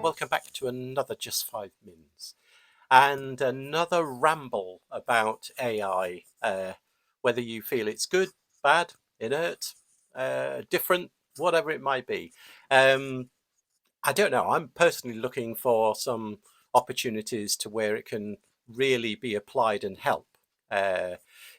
welcome back to another Just 5 Mins and another ramble about AI. Whether you feel it's good, bad, inert, different, whatever it might be. I don't know. I'm personally looking for some opportunities to where it can really be applied and help uh,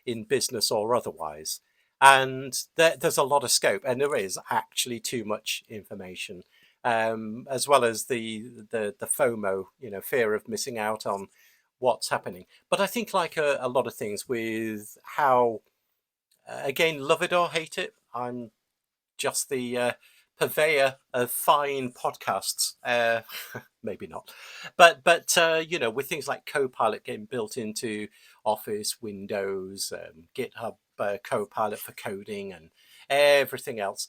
in business or otherwise. And there's a lot of scope, and there is actually too much information, as well as the FOMO, fear of missing out on what's happening. But I think, like a lot of things, with how, again, love it or hate it, I'm just the purveyor of fine podcasts. Maybe not, but with things like Copilot getting built into Office, Windows, GitHub Copilot for coding, and everything else.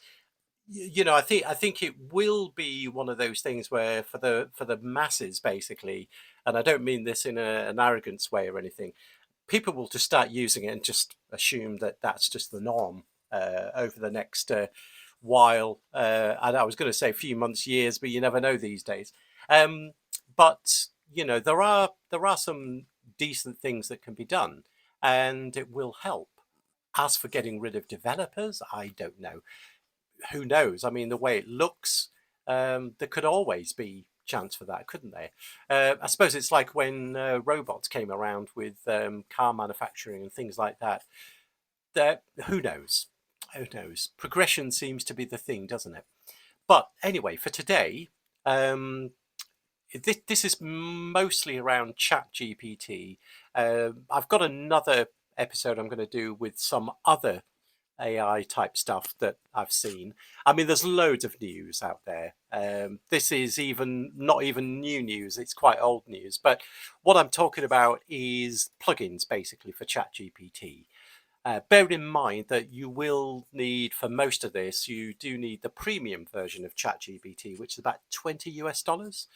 I think it will be one of those things where for the masses, basically, and I don't mean this in an arrogance way or anything. People will just start using it and just assume that that's just the norm over the next while. And I was going to say a few months, years, but you never know these days. But there are some decent things that can be done, and it will help. As for getting rid of developers, I don't know. Who knows? I mean, the way it looks, there could always be chance for that, couldn't there? I suppose it's like when robots came around with car manufacturing and things like that. Who knows? Who knows? Progression seems to be the thing, doesn't it? But anyway, for today, this is mostly around ChatGPT. I've got another episode I'm going to do with some other AI type stuff that I've seen. I mean, there's loads of news out there. This is not even new news, it's quite old news. But what I'm talking about is plugins, basically, for ChatGPT. Bear in mind that you will need, for most of this, you do need the premium version of ChatGPT, which is about $20,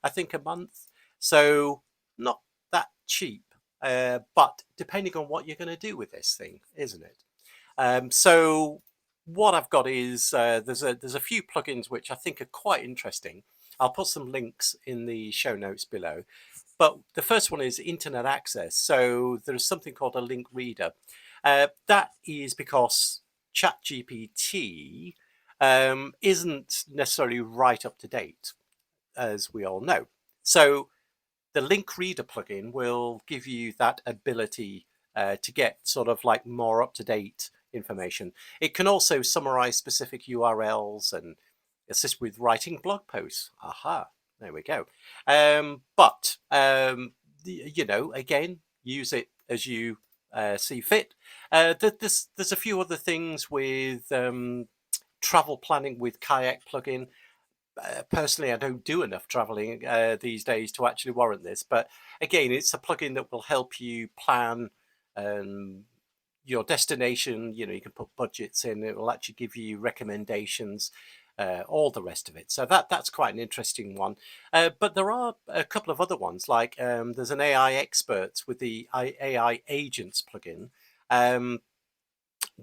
I think, a month. So not that cheap, but depending on what you're going to do with this thing, isn't it? So what I've got is there's a few plugins which I think are quite interesting. I'll put some links in the show notes below. But the first one is internet access. So there's something called a link reader. That is because ChatGPT isn't necessarily right up to date, as we all know. So the link reader plugin will give you that ability to get sort of like more up to date information. It can also summarize specific URLs and assist with writing blog posts. Aha, there we go. Again, use it as you see fit. There's a few other things with travel planning with Kayak plugin. Personally, I don't do enough traveling these days to actually warrant this. But again, it's a plugin that will help you plan your destination. You can put budgets in. It will actually give you recommendations, all the rest of it. So that's quite an interesting one. But there are a couple of other ones, like there's an AI Experts with the AI Agents plugin.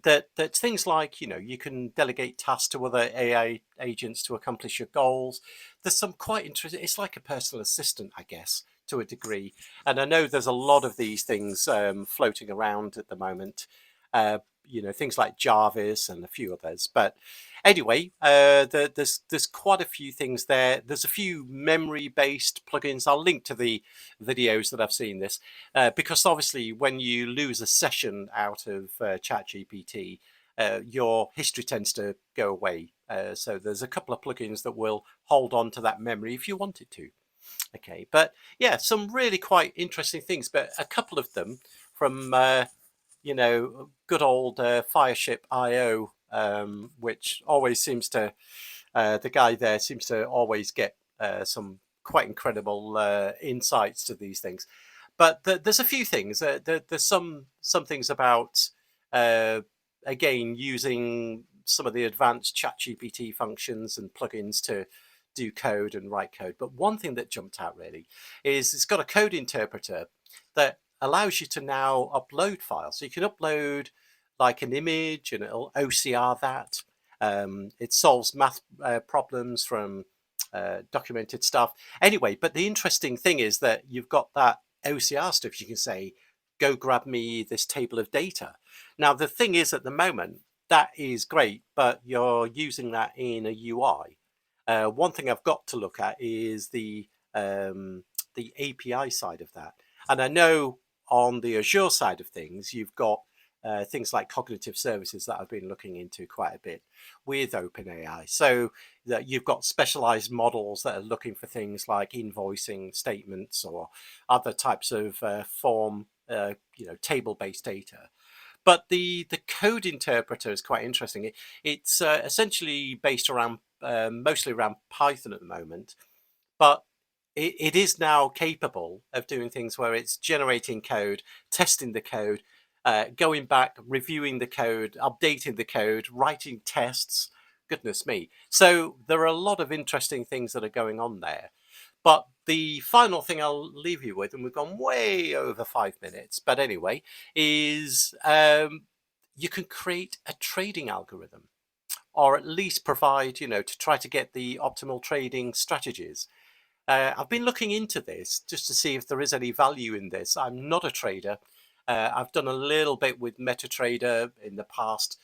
That's things like, you can delegate tasks to other AI agents to accomplish your goals. There's some quite interesting, it's like a personal assistant, I guess, to a degree. And I know there's a lot of these things floating around at the moment, things like Jarvis and a few others. But anyway, there's quite a few things there. There's a few memory-based plugins. I'll link to the videos that I've seen this, because obviously when you lose a session out of ChatGPT, your history tends to go away. So there's a couple of plugins that will hold on to that memory if you wanted to. Okay, but yeah, some really quite interesting things, but a couple of them from good old Fireship.io, which always seems to, the guy there seems to always get some quite incredible insights to these things. But there's a few things. There's some things about, again, using some of the advanced ChatGPT functions and plugins to do code and write code. But one thing that jumped out really is it's got a code interpreter that allows you to now upload files. So you can upload like an image and it'll OCR that. It solves math problems from documented stuff. Anyway, but the interesting thing is that you've got that OCR stuff. You can say, go grab me this table of data. Now, the thing is, at the moment, that is great, but you're using that in a UI. One thing I've got to look at is the API side of that. And I know on the Azure side of things, you've got things like cognitive services that I've been looking into quite a bit with OpenAI. So that you've got specialized models that are looking for things like invoicing statements or other types of form, table-based data. But the code interpreter is quite interesting. It's essentially based around mostly around Python at the moment, but it is now capable of doing things where it's generating code, testing the code, going back, reviewing the code, updating the code, writing tests. Goodness me. So there are a lot of interesting things that are going on there. But the final thing I'll leave you with, and we've gone way over 5 minutes, but anyway, is you can create a trading algorithm, or at least provide, to try to get the optimal trading strategies. I've been looking into this just to see if there is any value in this. I'm not a trader. I've done a little bit with MetaTrader in the past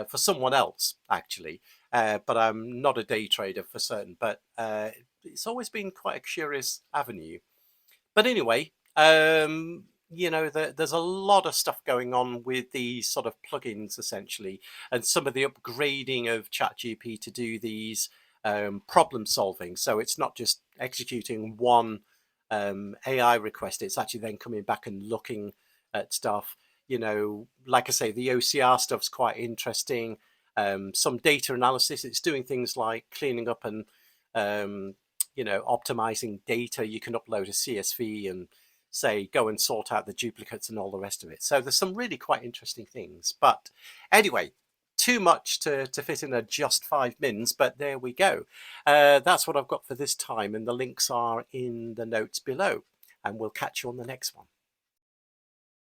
for someone else, actually, but I'm not a day trader for certain. But it's always been quite a curious avenue. But anyway, there's a lot of stuff going on with these sort of plugins, essentially, and some of the upgrading of ChatGPT to do these problem solving. So it's not just executing one AI request, it's actually then coming back and looking at stuff. Like I say, the OCR stuff's quite interesting. Some data analysis, it's doing things like cleaning up and optimizing data. You can upload a CSV and say, go and sort out the duplicates and all the rest of it. So there's some really quite interesting things. But anyway, too much to fit in just 5 mins, but there we go. That's what I've got for this time, and the links are in the notes below, and we'll catch you on the next one.